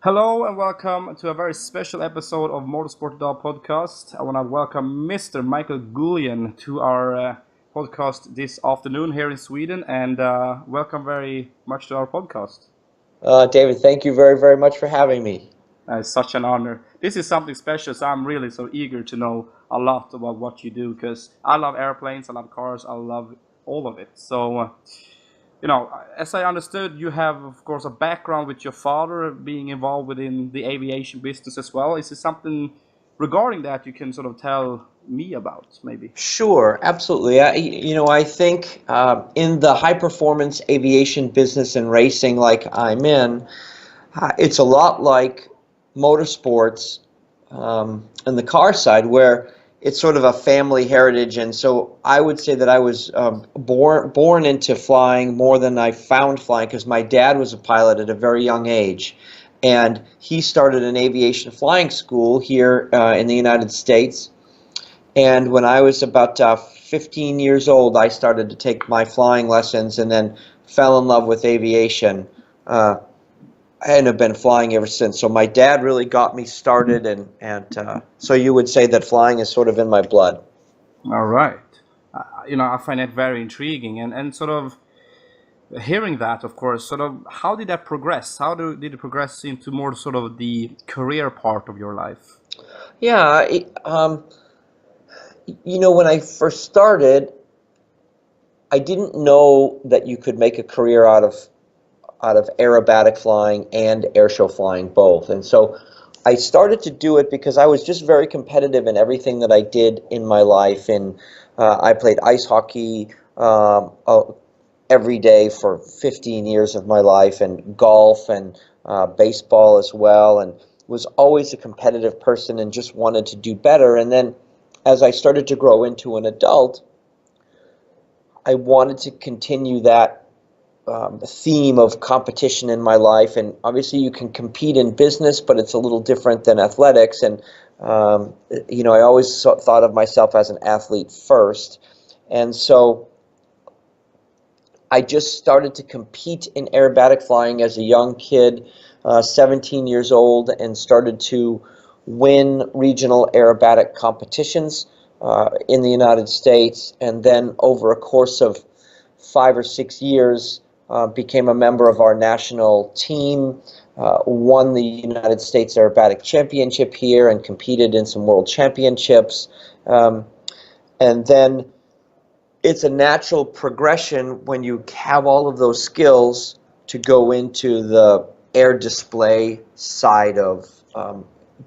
Hello and welcome to a very special episode of Motorsport Idag podcast. I want to welcome Mr. Michael Goulian to our podcast this afternoon here in Sweden, and welcome very much to our podcast. David, thank you very, very much for having me. It's such an honor. This is something special, so I'm really so eager to know a lot about what you do because I love airplanes, I love cars, I love all of it. So, as I understood, you have, of course, a background with your father being involved within the aviation business as well. Is there something regarding that you can sort of tell me about, maybe? Sure, absolutely. I think in the high-performance aviation business and racing like I'm in, it's a lot like motorsports in the car side where it's sort of a family heritage, and so I would say that I was born into flying more than I found flying because my dad was a pilot at a very young age, and he started an aviation flying school here in the United States. And when I was about 15 years old, I started to take my flying lessons and then fell in love with aviation. And have been flying ever since. So my dad really got me started, and so you would say that flying is sort of in my blood. All right. I find that very intriguing. And sort of hearing that, of course, sort of how did that progress? Did it progress into more sort of the career part of your life? Yeah, when I first started, I didn't know that you could make a career out of aerobatic flying and airshow flying both. And so I started to do it because I was just very competitive in everything that I did in my life. And I played ice hockey every day for 15 years of my life, and golf and baseball as well, and was always a competitive person and just wanted to do better. And then as I started to grow into an adult, I wanted to continue that theme of competition in my life. And obviously you can compete in business, but it's a little different than athletics. And I always thought of myself as an athlete first. And so I just started to compete in aerobatic flying as a young kid, 17 years old, and started to win regional aerobatic competitions in the United States. And then over a course of 5 or 6 years, became a member of our national team, won the United States Aerobatic Championship here, and competed in some world championships. And then it's a natural progression when you have all of those skills to go into the air display side of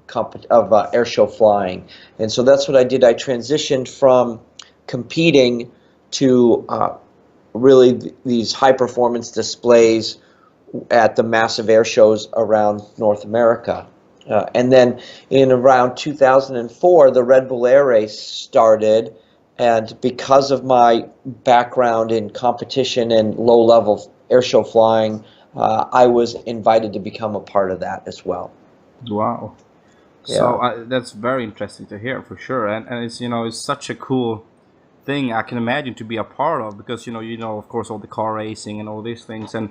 airshow flying. And so that's what I did. I transitioned from competing to really these high-performance displays at the massive air shows around North America. And then in around 2004, the Redbull Air Race started, and because of my background in competition and low-level airshow flying, I was invited to become a part of that as well. Wow. Yeah. So that's very interesting to hear for sure. And it's such a cool thing I can imagine to be a part of because of course all the car racing and all these things, and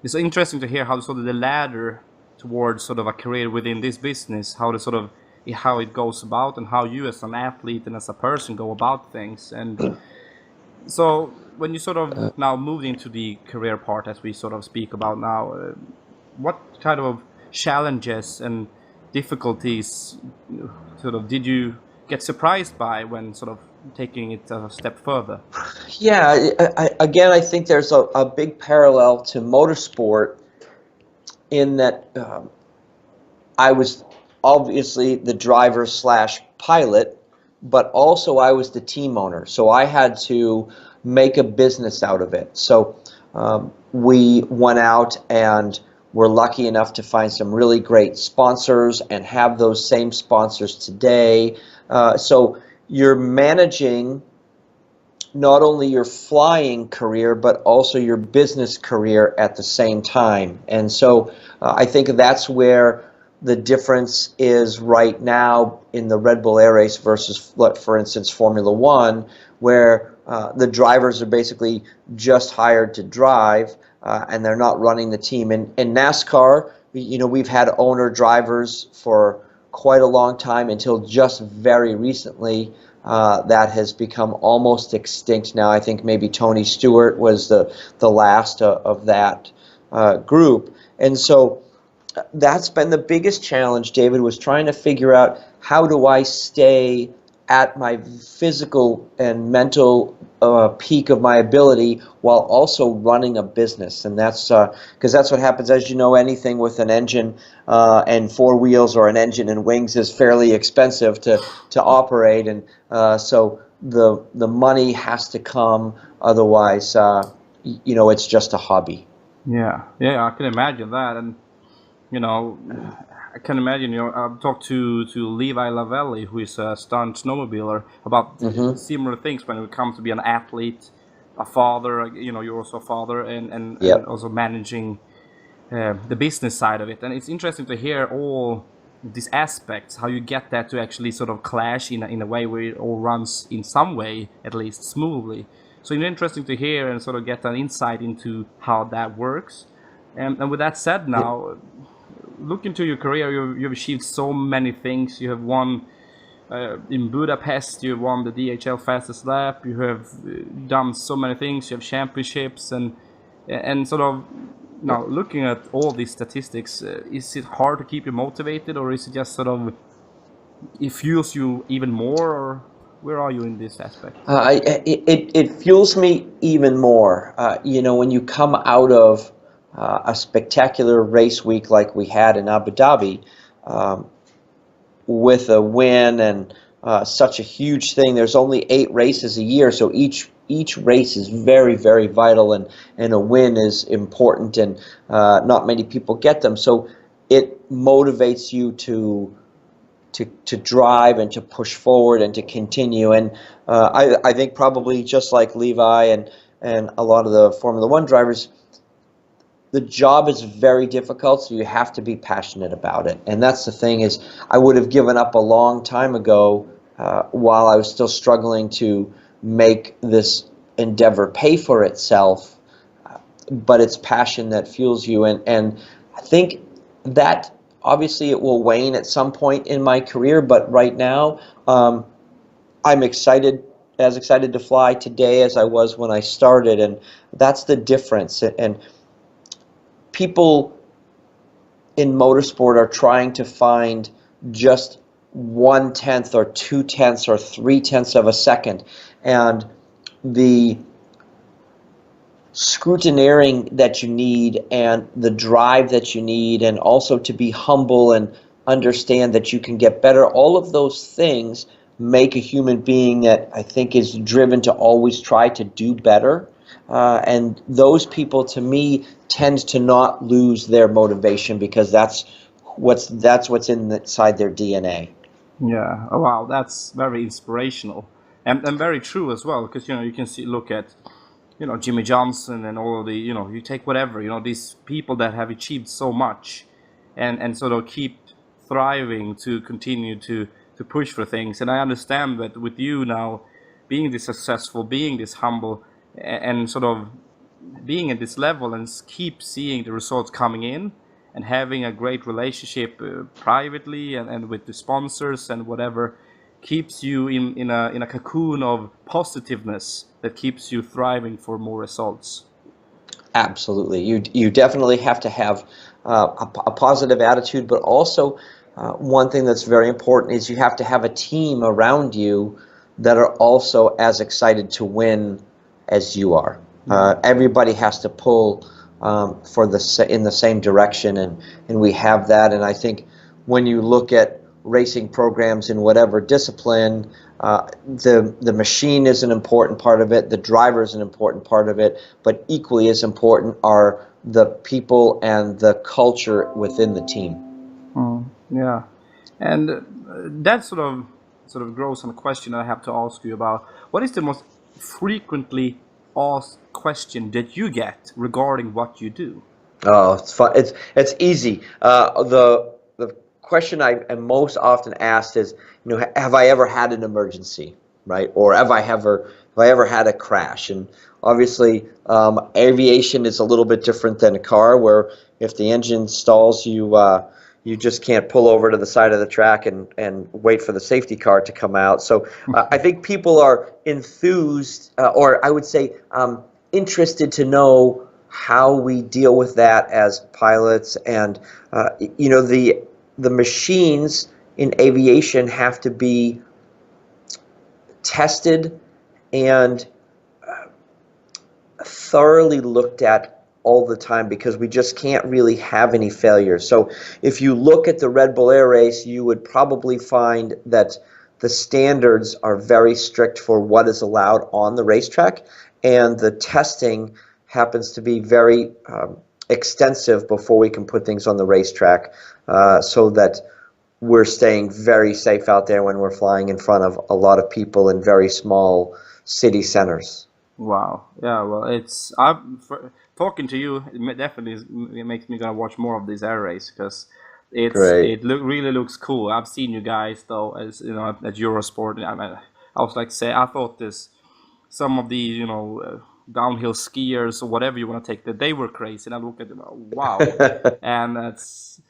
it's interesting to hear how sort of the ladder towards sort of a career within this business, how it goes about, and how you as an athlete and as a person go about things. And so when you sort of now moved into the career part as we sort of speak about now, what kind of challenges and difficulties sort of did you get surprised by when sort of taking it a step further? Yeah, I think there's a big parallel to motorsport in that I was obviously the driver slash pilot, but also I was the team owner. So I had to make a business out of it. So we went out and were lucky enough to find some really great sponsors and have those same sponsors today. So you're managing not only your flying career, but also your business career at the same time. And so I think that's where the difference is right now in the Red Bull Air Race versus, for instance, Formula One, where the drivers are basically just hired to drive, and they're not running the team. In NASCAR, we've had owner drivers for quite a long time until just very recently. That has become almost extinct now. I think maybe Tony Stewart was the last of that group. And so that's been the biggest challenge, David, was trying to figure out how do I stay at my physical and mental peak of my ability while also running a business. And that's because that's what happens. As you know, anything with an engine and four wheels or an engine and wings is fairly expensive to operate, and so the money has to come, otherwise it's just a hobby. Yeah, I can imagine that. And I can imagine, I've talked to Levi Lavelli, who is a stunt snowmobiler, about similar things when it comes to be an athlete, a father. You're also a father, and also managing the business side of it. And it's interesting to hear all these aspects, how you get that to actually sort of clash in a way where it all runs in some way, at least smoothly. So it's interesting to hear and sort of get an insight into how that works. And with that said, now, look into your career. You've achieved so many things. You have won in Budapest. You won the DHL fastest lap. You have done so many things. You have championships and sort of now looking at all these statistics. Is it hard to keep you motivated, or is it just sort of it fuels you even more, or where are you in this aspect? It fuels me even more. When you come out of a spectacular race week like we had in Abu Dhabi, with a win and such a huge thing. There's only 8 races a year, so each race is very, very vital, and a win is important, and not many people get them. So it motivates you to drive and to push forward and to continue. And I think probably just like Levi and a lot of the Formula One drivers, the job is very difficult, so you have to be passionate about it. And that's the thing, is I would have given up a long time ago while I was still struggling to make this endeavor pay for itself, but it's passion that fuels you. And I think that obviously it will wane at some point in my career, but right now I'm as excited to fly today as I was when I started, and that's the difference. And people in motorsport are trying to find just 1/10 or 2/10 or 3/10 of a second, and the scrutineering that you need and the drive that you need, and also to be humble and understand that you can get better, all of those things make a human being that I think is driven to always try to do better. And those people, to me, tend to not lose their motivation, because that's what's inside their DNA. Yeah. Oh, wow, that's very inspirational and very true as well. Because you can look at Jimmy Johnson and all of the you take whatever these people that have achieved so much, and sort of keep thriving to continue to push for things. And I understand that with you now being this successful, being this humble, and sort of being at this level and keep seeing the results coming in, and having a great relationship privately and with the sponsors and whatever, keeps you in a cocoon of positiveness that keeps you thriving for more results. Absolutely. You definitely have to have a positive attitude, but also one thing that's very important is you have to have a team around you that are also as excited to win as you are. Everybody has to pull in the same direction, and we have that. And I think when you look at racing programs in whatever discipline, the machine is an important part of it, the driver is an important part of it, but equally as important are the people and the culture within the team. Yeah, and that sort of grows on a question I have to ask you about. What is the most frequently asked question that you get regarding what you do? Oh, it's fun. It's easy. The question I am most often asked is, have I ever had an emergency, right? Or have I ever had a crash? And obviously, aviation is a little bit different than a car, where if the engine stalls, you just can't pull over to the side of the track and wait for the safety car to come out. So I think people are enthused, or I would say interested to know how we deal with that as pilots. And the machines in aviation have to be tested and thoroughly looked at all the time, because we just can't really have any failures. So if you look at the Red Bull Air Race, you would probably find that the standards are very strict for what is allowed on the racetrack, and the testing happens to be very extensive before we can put things on the racetrack, so that we're staying very safe out there when we're flying in front of a lot of people in very small city centers. Wow. Yeah. Well, talking to you. It makes me gonna watch more of this air race, because Great. really looks cool. I've seen you guys though, as you know, at Eurosport. I was like, I thought some of the downhill skiers or whatever you want to take, that they were crazy, and I look at them, wow, and that's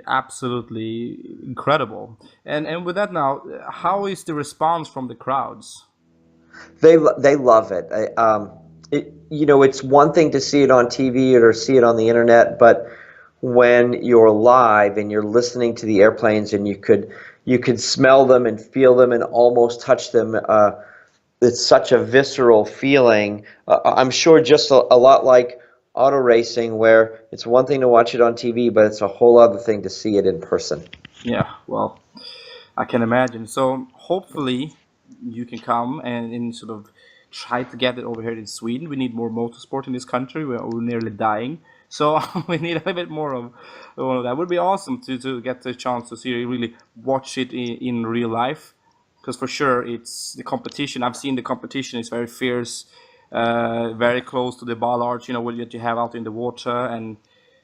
absolutely incredible. And with that now, how is the response from the crowds? They love it. It's one thing to see it on TV or see it on the internet, but when you're live and you're listening to the airplanes and you could smell them and feel them and almost touch them, it's such a visceral feeling. I'm sure just a lot like auto racing, where it's one thing to watch it on TV, but it's a whole other thing to see it in person. Yeah, well, I can imagine. So hopefully you can come and sort of try to get it over here in Sweden. We need more motorsport in this country. We're nearly dying. So we need a little bit more of that. Would be awesome to get the chance to see, really watch it in real life. Because for sure, it's the competition. I've seen the competition is very fierce, very close to the bollards, what you have out in the water. And,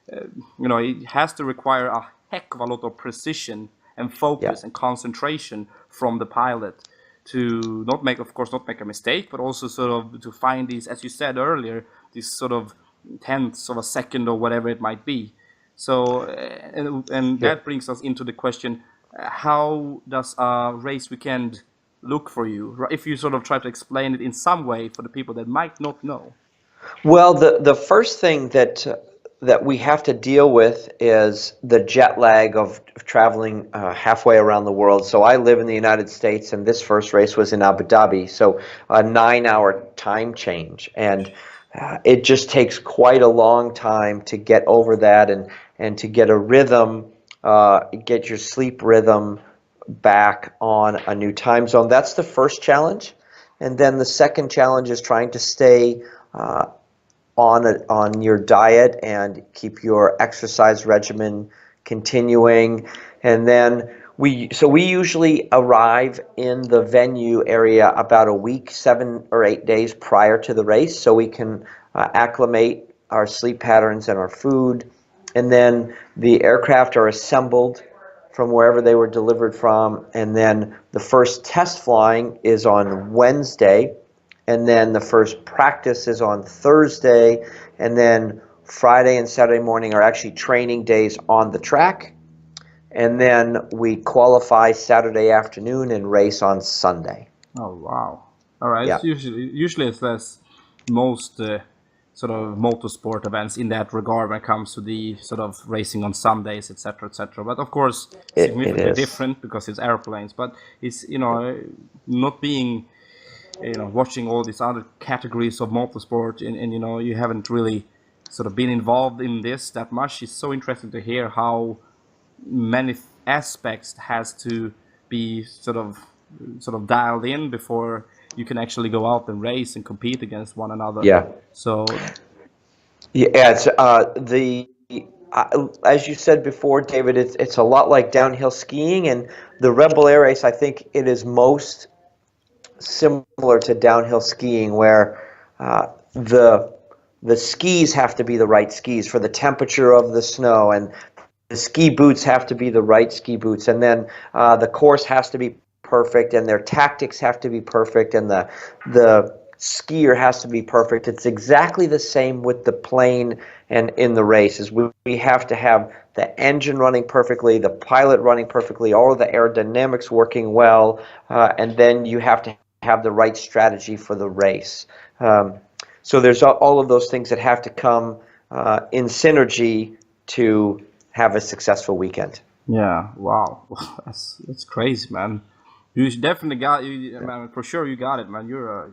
it has to require a heck of a lot of precision and focus and concentration from the pilot to not make a mistake, but also sort of to find these, as you said earlier, these sort of tenths of a second or whatever it might be. So, and that brings us into the question, how does a race weekend look for you? If you sort of try to explain it in some way for the people that might not know. Well, the first thing that we have to deal with is the jet lag of traveling halfway around the world. So I live in the United States, and this first race was in Abu Dhabi, so a 9-hour time change, and it just takes quite a long time to get over that and to get a rhythm, get your sleep rhythm back on a new time zone. That's the first challenge. And then the second challenge is trying to stay on your diet and keep your exercise regimen continuing. And then we usually arrive in the venue area about a week, 7 or 8 days prior to the race, so we can acclimate our sleep patterns and our food. And then the aircraft are assembled from wherever they were delivered from, and then the first test flying is on Wednesday, and then the first practice is on Thursday, and then Friday and Saturday morning are actually training days on the track, and then we qualify Saturday afternoon and race on Sunday. Oh wow! All right. Yeah. Usually it's less most sort of motorsport events in that regard when it comes to the sort of racing on Sundays, etc., etc. But of course, significantly different because it's airplanes. But it's not being watching all these other categories of motorsport, and you haven't really sort of been involved in this that much. It's so interesting to hear how many aspects has to be sort of dialed in before you can actually go out and race and compete against one another. Yeah. So yeah, it's as you said before, David, it's a lot like downhill skiing, and the Red Bull Air Race, I think it is most similar to downhill skiing, where the skis have to be the right skis for the temperature of the snow, and the ski boots have to be the right ski boots, and then the course has to be perfect, and their tactics have to be perfect, and the skier has to be perfect. It's exactly the same with the plane and in the races. We have to have the engine running perfectly, the pilot running perfectly, all of the aerodynamics working well, and then you have to have the right strategy for the race. So there's all of those things that have to come in synergy to have a successful weekend. Yeah, wow, that's crazy, man. You definitely got you, man. For sure, you got it, man. You're a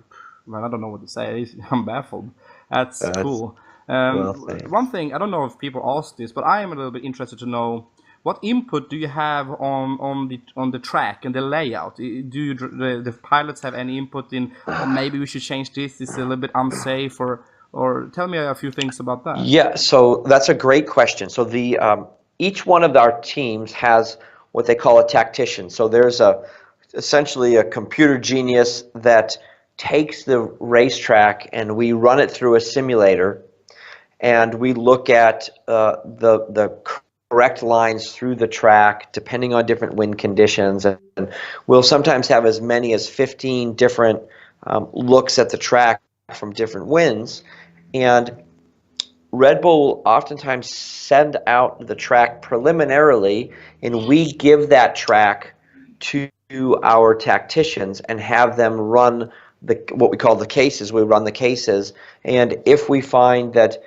man. I don't know what to say. I'm baffled. That's That's cool. well said. One thing I don't know if people ask this, but I am a little bit interested to know what input do you have on the track and the layout. Do you the pilots have any input in? Or maybe we should change this. This is a little bit unsafe, or tell me a few things about that. Yeah, so that's a great question. So the each one of our teams has what they call a tactician. So there's essentially a computer genius that takes the racetrack and we run it through a simulator, and we look at the correct lines through the track depending on different wind conditions, and we'll sometimes have as many as 15 different looks at the track from different winds. And Red Bull will oftentimes send out the track preliminarily, and we give that track to our tacticians and have them run what we call the cases. We run the cases, and if we find that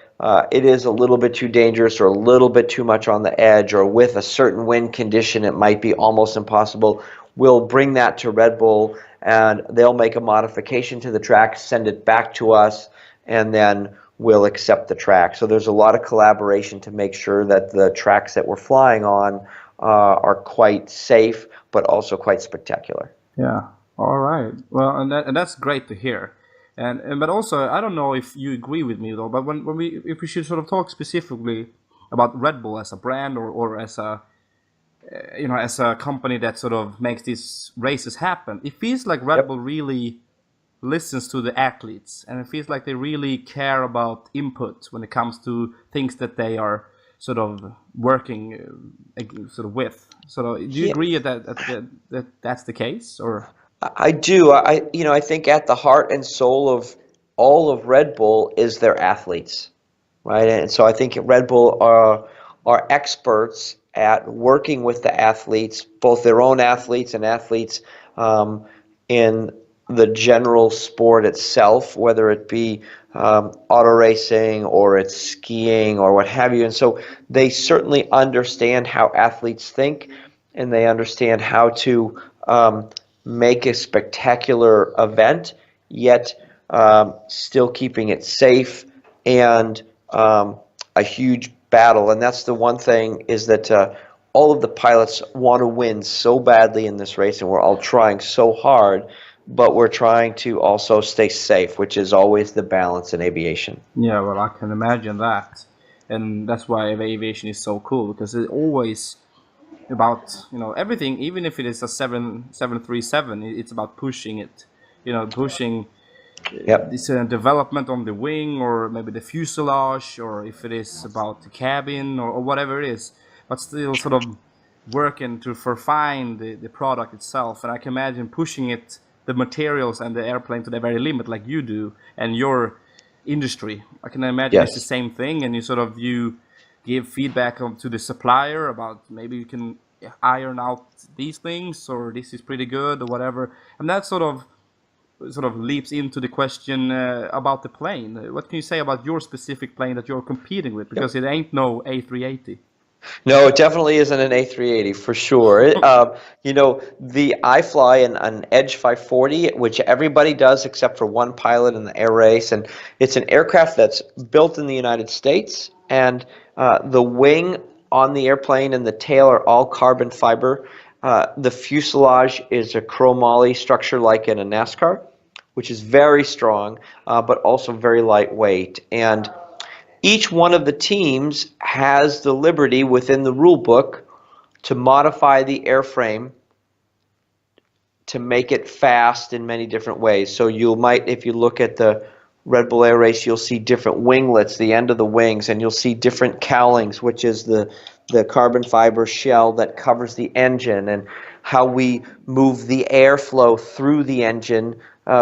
it is a little bit too dangerous or a little bit too much on the edge, or with a certain wind condition it might be almost impossible, we'll bring that to Red Bull and they'll make a modification to the track, send it back to us, and then we'll accept the track. So there's a lot of collaboration to make sure that the tracks that we're flying on are quite safe, but also quite spectacular. Yeah. All right. Well, and that's great to hear. And but also, I don't know if you agree with me though. But when we if we should sort of talk specifically about Red Bull as a brand, or as a as a company that sort of makes these races happen, it feels like Red Bull really listens to the athletes, and it feels like they really care about input when it comes to things that they are sort of working sort of with. So do you agree that that's the case, or? I do. I think at the heart and soul of all of Red Bull is their athletes, right? And so I think Red Bull are experts at working with the athletes, both their own athletes and athletes in the general sport itself, whether it be auto racing or it's skiing or what have you. And so they certainly understand how athletes think, and they understand how to make a spectacular event, yet still keeping it safe and a huge battle. And that's the one thing, is that all of the pilots want to win so badly in this race, and we're all trying so hard, but we're trying to also stay safe, which is always the balance in aviation. Yeah, well, I can imagine that. And that's why aviation is so cool, because it's always about everything. Even if it is a 737, it's about pushing it, pushing this development on the wing, or maybe the fuselage, or if it is about the cabin, or whatever it is, but still sort of working to refine the product itself. And I can imagine pushing the materials and the airplane to the very limit, like you do and your industry. I can imagine it's the same thing, and you give feedback to the supplier about maybe you can iron out these things, or this is pretty good, or whatever. And that sort of leaps into the question about the plane. What can you say about your specific plane that you're competing with? Because it ain't no A380. No, it definitely isn't an A380 for sure. I fly an Edge 540, which everybody does except for one pilot in the air race, and it's an aircraft that's built in the United States, and the wing on the airplane and the tail are all carbon fiber. The fuselage is a chromoly structure like in a NASCAR, which is very strong, but also very lightweight. And each one of the teams has the liberty within the rule book to modify the airframe to make it fast in many different ways. So if you look at the Red Bull Air Race, you'll see different winglets, the end of the wings, and you'll see different cowlings, which is the carbon fiber shell that covers the engine, and how we move the airflow through the engine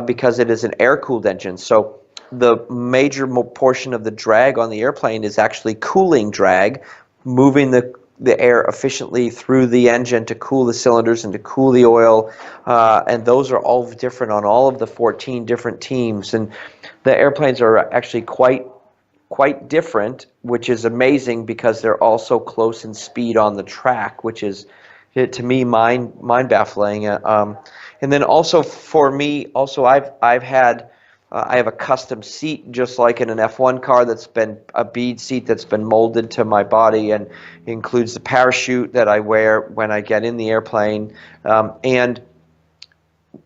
because it is an air-cooled engine. So the major portion of the drag on the airplane is actually cooling drag, moving the air efficiently through the engine to cool the cylinders and to cool the oil, and those are all different on all of the 14 different teams. And the airplanes are actually quite different, which is amazing because they're all so close in speed on the track, which is, to me, mind baffling. And then also for me, also I've had I have a custom seat, just like in an F1 car, that's been a bead seat that's been molded to my body, and includes the parachute that I wear when I get in the airplane. And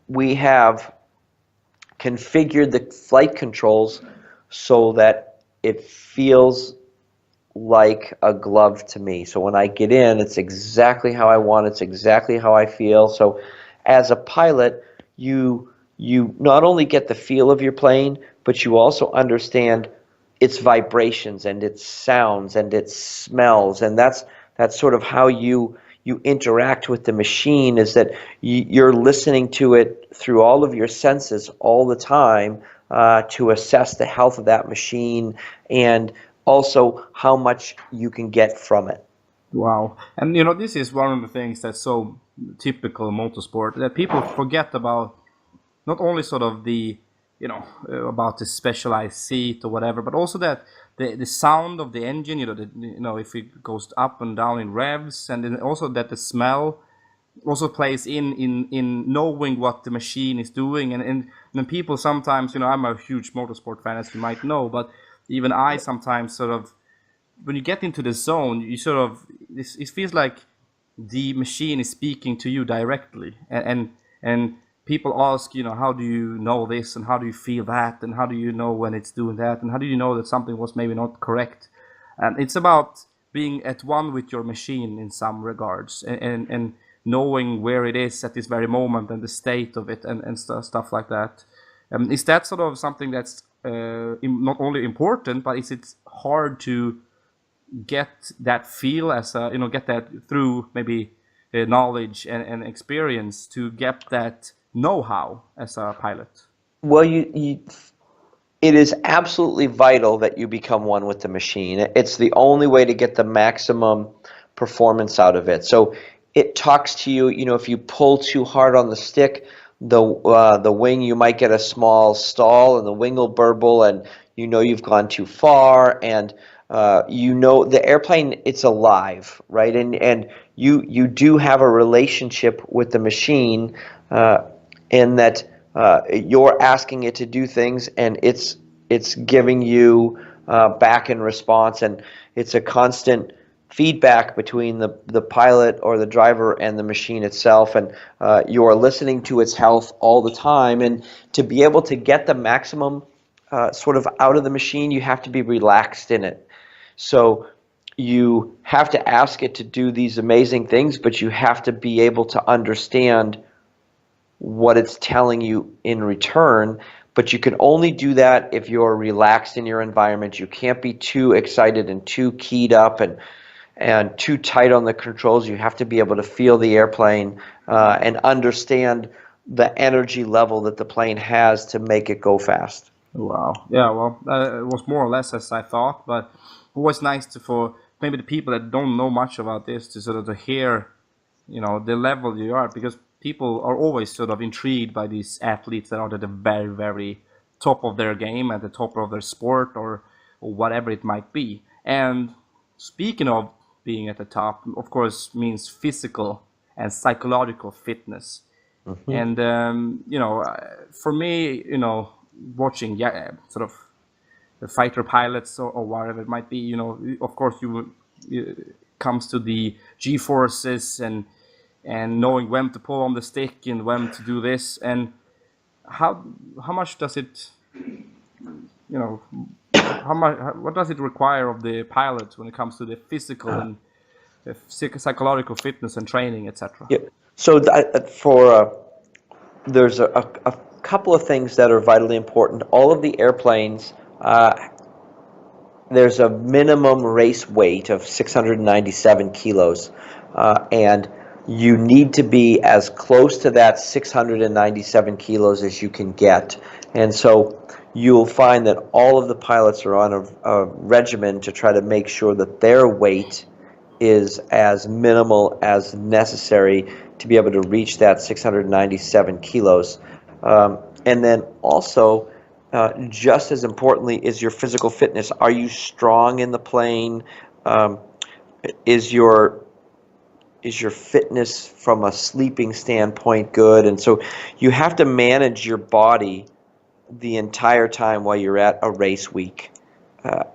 we have configured the flight controls so that it feels like a glove to me. So when I get in, it's exactly how I want, it's exactly how I feel. So as a pilot, you not only get the feel of your plane, but you also understand its vibrations and its sounds and its smells, and that's sort of how you interact with the machine, is that you're listening to it through all of your senses all the time, to assess the health of that machine and also how much you can get from it. Wow. And this is one of the things that's so typical motorsport, that people forget about, not only sort of the about the specialized seat or whatever, but also that the sound of the engine, if it goes up and down in revs, and then also that the smell also plays in knowing what the machine is doing. And then people sometimes, I'm a huge motorsport fan, as you might know, but even I sometimes sort of, when you get into the zone, you sort of, it feels like the machine is speaking to you directly, and people ask, how do you know this, and how do you feel that, and how do you know when it's doing that, and how do you know that something was maybe not correct? And it's about being at one with your machine in some regards, and knowing where it is at this very moment and the state of it, and stuff like that. Is that sort of something that's not only important, but is it hard to get that feel as a, get that through maybe knowledge and experience, to get that know-how as a pilot? Well, it is absolutely vital that you become one with the machine. It's the only way to get the maximum performance out of it. So it talks to you. If you pull too hard on the stick, the wing, you might get a small stall, and the wing will burble, and you've gone too far, and the airplane, it's alive, right? And you do have a relationship with the machine, in that you're asking it to do things, and it's giving you back in response, and it's a constant feedback between the pilot or the driver and the machine itself, and you're listening to its health all the time. And to be able to get the maximum sort of out of the machine, you have to be relaxed in it. So you have to ask it to do these amazing things, but you have to be able to understand what it's telling you in return. But you can only do that if you're relaxed in your environment. You can't be too excited and too keyed up and too tight on the controls. You have to be able to feel the airplane and understand the energy level that the plane has to make it go fast. Wow. Yeah, well, it was more or less as I thought, but always nice for maybe the people that don't know much about this to sort of to hear, the level you are, because people are always sort of intrigued by these athletes that are at the very, very top of their game, at the top of their sport, or whatever it might be. And speaking of being at the top, of course, means physical and psychological fitness. Mm-hmm. And for me, watching sort of the fighter pilots or whatever it might be, of course, it comes to the G-forces and knowing when to pull on the stick and when to do this, and how much does it, what does it require of the pilot when it comes to the physical and the psychological fitness and training, etc.? Yeah. So there's a couple of things that are vitally important. All of the airplanes, there's a minimum race weight of 697 kilos, and you need to be as close to that 697 kilos as you can get. And so you'll find that all of the pilots are on a regimen to try to make sure that their weight is as minimal as necessary to be able to reach that 697 kilos. And then also, just as importantly, is your physical fitness. Are you strong in the plane? Is your fitness from a sleeping standpoint good? And so you have to manage your body the entire time while you're at a race week.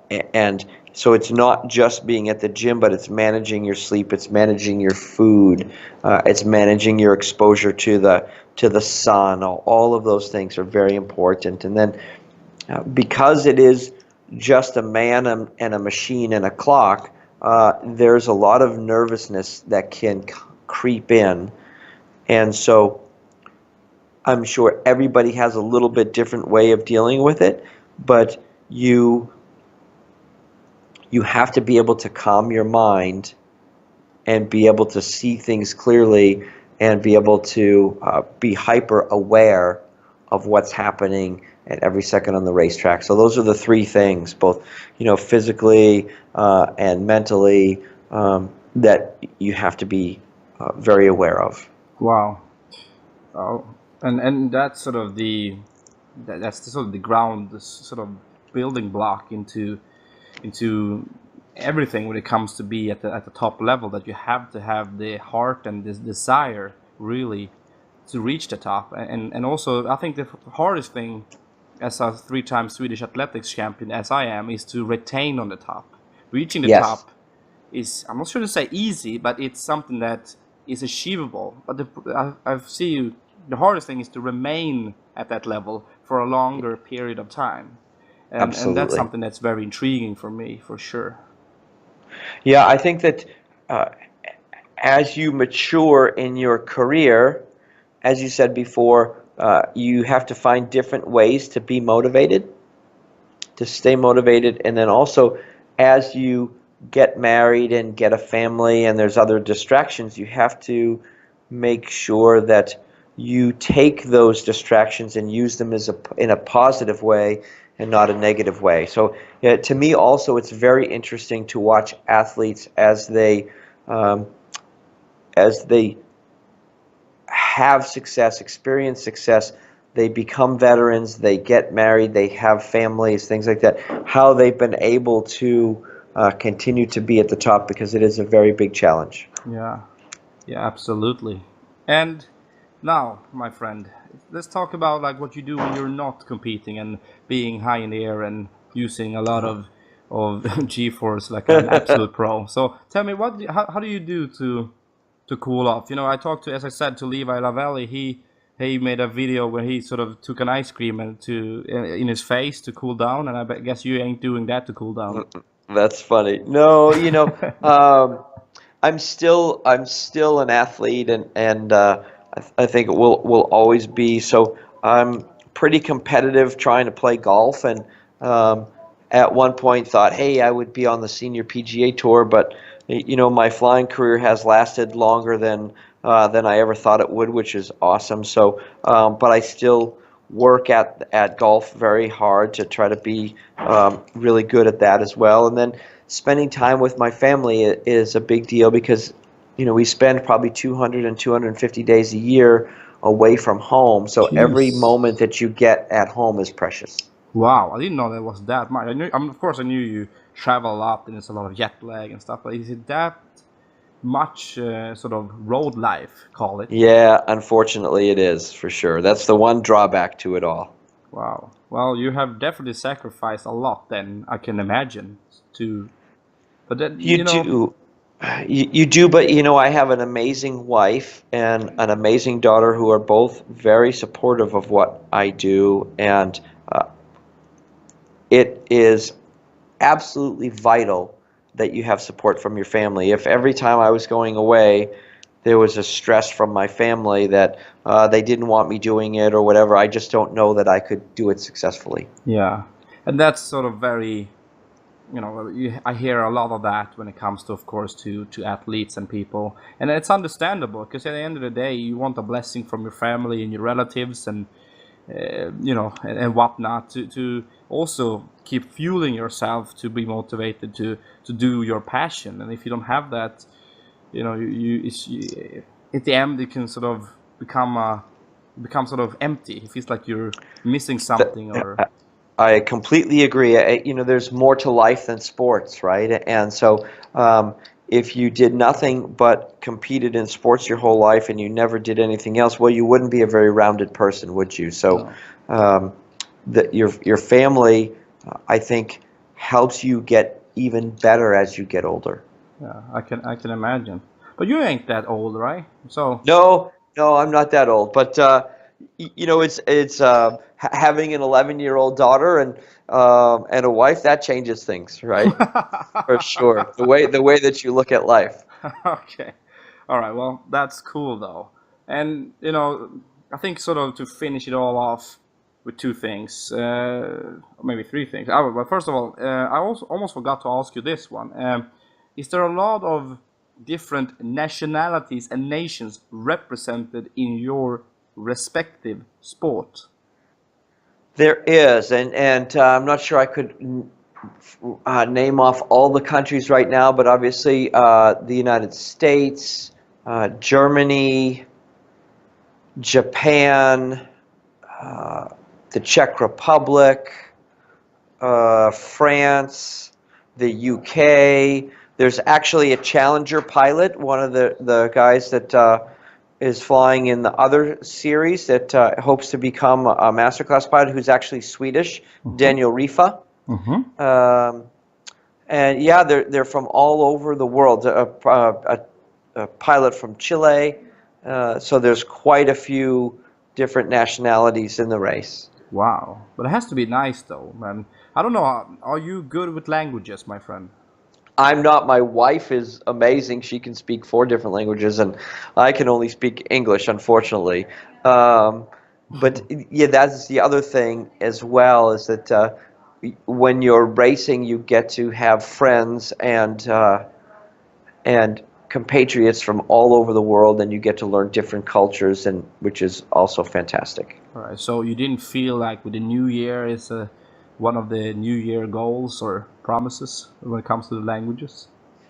And so it's not just being at the gym, but it's managing your sleep, it's managing your food, it's managing your exposure to the sun. All of those things are very important. And then because it is just a man and a machine and a clock, there's a lot of nervousness that can creep in. And so I'm sure everybody has a little bit different way of dealing with it, but you have to be able to calm your mind and be able to see things clearly and be able to be hyper aware of what's happening at every second on the racetrack. So those are the three things, both physically and mentally, that you have to be very aware of. Wow. Oh, and that's sort of that's the sort of the ground, the sort of building block into everything when it comes to be at the top level, that you have to have the heart and this desire really to reach the top. And also I think the hardest thing as a 3-time Swedish athletics champion as I am is to retain on the top. Reaching the top is, I'm not sure to say easy, but it's something that is achievable. But I see the hardest thing is to remain at that level for a longer period of time. And that's something that's very intriguing for me, for sure. Yeah, I think that as you mature in your career, as you said before, you have to find different ways to be motivated, to stay motivated, and then also as you get married and get a family and there's other distractions, you have to make sure that you take those distractions and use them in a positive way and not a negative way. So to me also, it's very interesting to watch athletes as they have success, experience success, they become veterans, they get married, they have families, things like that, how they've been able to continue to be at the top, because it is a very big challenge. Yeah, absolutely. And now, my friend, let's talk about like what you do when you're not competing and being high in the air and using a lot of G-force like an absolute pro. So tell me, how do you do to cool off? I talked to, as I said, to Levi Lavelli. He made a video where he sort of took an ice cream and in his face to cool down, and I guess you ain't doing that to cool down. That's funny. No, I'm still an athlete, and I think it will always be. So I'm pretty competitive trying to play golf, and at one point thought, hey, I would be on the senior PGA Tour, but my flying career has lasted longer than I ever thought it would, which is awesome. So, but I still work at golf very hard to try to be really good at that as well. And then spending time with my family is a big deal, because we spend probably 200 and 250 days a year away from home. So Jeez. Every moment that you get at home is precious. Wow, I didn't know that was that much. Of course, I knew you travel a lot and there's a lot of jet lag and stuff, but is it that much sort of road life, call it? Yeah, unfortunately it is, for sure. That's the one drawback to it all. Wow. Well, you have definitely sacrificed a lot then, I can imagine, but then, You do, but I have an amazing wife and an amazing daughter who are both very supportive of what I do, and it is absolutely vital that you have support from your family. If every time I was going away there was a stress from my family that they didn't want me doing it or whatever, I just don't know that I could do it successfully. Yeah, and that's sort of very I hear a lot of that when it comes to, of course, to athletes and people, and it's understandable because at the end of the day, you want a blessing from your family and your relatives, and and whatnot to also keep fueling yourself to be motivated to do your passion. And if you don't have that, at the end it can sort of become sort of empty. It feels like you're missing something, or I completely agree. There's more to life than sports, right? And so, if you did nothing but competed in sports your whole life and you never did anything else, well, you wouldn't be a very rounded person, would you? So, your family, I think, helps you get even better as you get older. yeah, I can imagine. But you ain't that old, right? So No, no, I'm not that old, but it's having an 11-year-old daughter and a wife that changes things, right? For sure. The way that you look at life. okay, all right. Well, that's cool though, and I think sort of to finish it all off with two things, maybe three things. But first of all, I also almost forgot to ask you this one. Is there a lot of different nationalities and nations represented in your respective sport? There is, and I'm not sure I could name off all the countries right now, but obviously the United States, Germany, Japan, the Czech Republic, France, the UK. There's actually a Challenger pilot, one of the guys that is flying in the other series that hopes to become a masterclass pilot, who's actually Swedish, Daniel Rifa. And yeah, they're from all over the world. A pilot from Chile. So there's quite a few different nationalities in the race. Wow, but it has to be nice though, man. I don't know. Are you good with languages, my friend? I'm not. My wife is amazing. She can speak 4 different languages, and I can only speak English, unfortunately. But yeah, that's the other thing as well, is that when you're racing, you get to have friends and compatriots from all over the world, and you get to learn different cultures, and which is also fantastic. All right. So you didn't feel like with the new year is one of the new year goals or promises when it comes to the languages?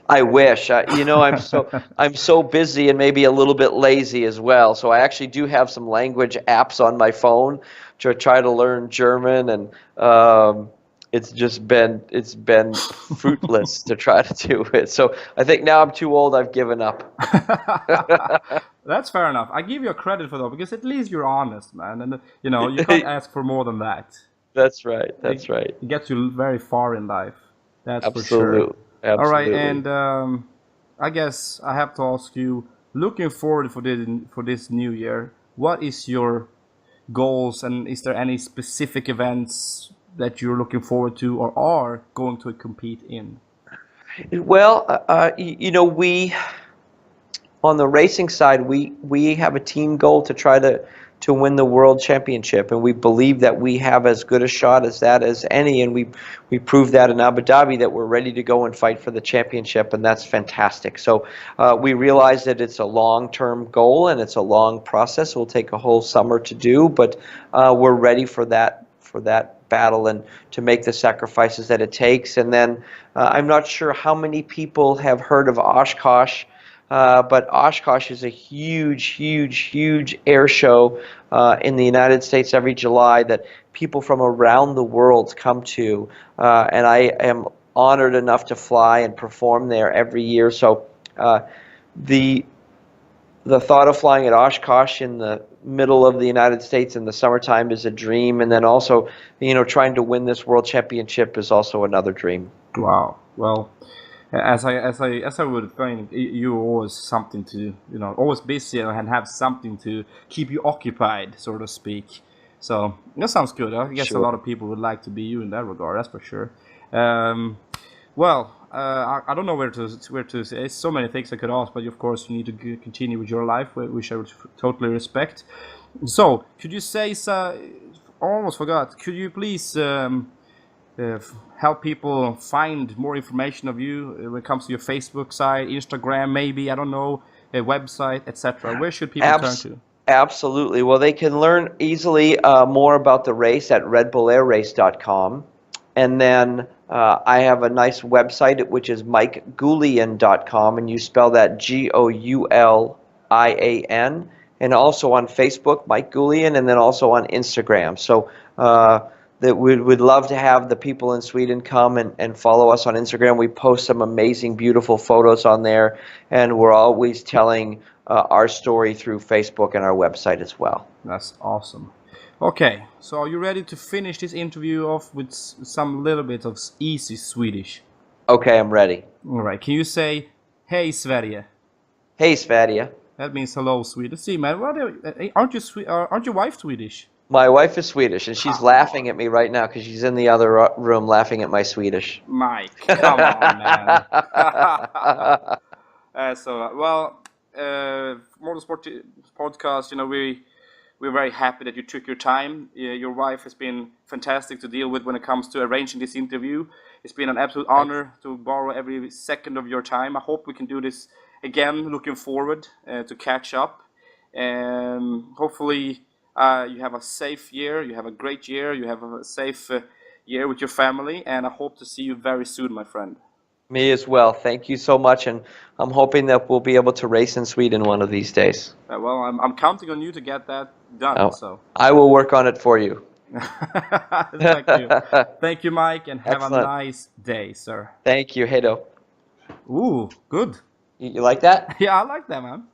I wish. I'm so busy and maybe a little bit lazy as well. So I actually do have some language apps on my phone to try to learn German, and it's been fruitless to try to do it. So I think now I'm too old. I've given up. That's fair enough. I give you a credit for that because at least you're honest, man, and you can't ask for more than that. That's right. It, That's right. it gets you very far in life. That's for sure. Absolutely. All right, Absolutely. and I guess I have to ask you, looking forward for this new year, what is your goals, and is there any specific events that you're looking forward to or are going to compete in? Well, we on the racing side, we have a team goal to try to win the world championship, and we believe that we have as good a shot as that as any, and we proved that in Abu Dhabi, that we're ready to go and fight for the championship, and that's fantastic. So we realize that it's a long-term goal and it's a long process. It will take a whole summer to do, but we're ready for that battle and to make the sacrifices that it takes. And then I'm not sure how many people have heard of Oshkosh. But Oshkosh is a huge, huge, huge air show in the United States every July that people from around the world come to. And I am honored enough to fly and perform there every year. So the thought of flying at Oshkosh in the middle of the United States in the summertime is a dream. And then also, trying to win this world championship is also another dream. Wow. Well, as I would think, you're always something to always busy and have something to keep you occupied, so to speak. So that sounds good. I guess a Sure. lot of people would like to be you in that regard. That's for sure. Well, I don't know where to say. There's so many things I could ask, but of course you need to continue with your life, which I would totally respect. So could you say? I almost forgot. Could you please help people find more information of you when it comes to your Facebook site, Instagram, maybe, I don't know, a website, etc.? Where should people turn to? Absolutely. Well, they can learn easily more about the race at redbullairrace.com. And then I have a nice website, which is mikegoulian.com, and you spell that Goulian. And also on Facebook, Mike Goulian, and then also on Instagram. So that we'd love to have the people in Sweden come and follow us on Instagram. We post some amazing, beautiful photos on there, and we're always telling our story through Facebook and our website as well. That's awesome. Okay, so are you ready to finish this interview off with some little bit of easy Swedish? Okay, I'm ready. All right, can you say, "Hey Sverige"? Hey, Sverige. That means hello, Sweden. See, man, aren't your wife Swedish? My wife is Swedish, and she's laughing at me right now because she's in the other room laughing at my Swedish. Mike, come on, man. Motorsport podcast, we're very happy that you took your time. Your wife has been fantastic to deal with when it comes to arranging this interview. It's been an absolute honor to borrow every second of your time. I hope we can do this again, looking forward to catch up. Hopefully you have a safe year, you have a great year, you have a safe year with your family, and I hope to see you very soon, my friend. Me as well. Thank you so much, and I'm hoping that we'll be able to race in Sweden one of these days. Well, I'm counting on you to get that done. Oh, so I will work on it for you. Thank you. Thank you, Mike, and have Excellent. a nice day, sir. Thank you, Hedo. Ooh, good. You like that? Yeah, I like that, man.